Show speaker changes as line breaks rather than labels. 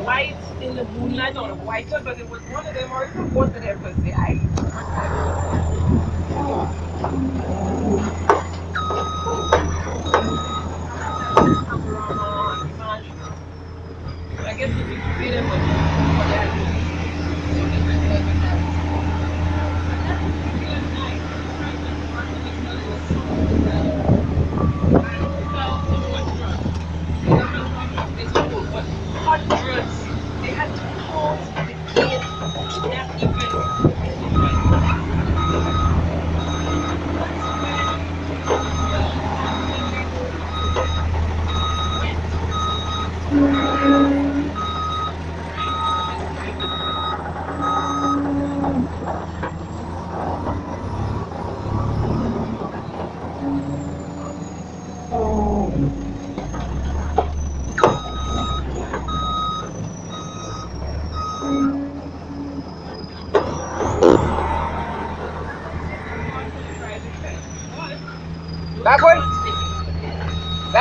white in the moonlight or the whiter, but it was one of them or it was both of them per se. I don't know. Panorama, Image. But I guess if you pay them for that, so they might not even have. But that particular night, I'm trying to actually tell you a song that I felt so much drugs. Because I'm not talking about physical, but hundreds. They had to pause the game to kidnap even children. That's when the African went to right this time. Back one.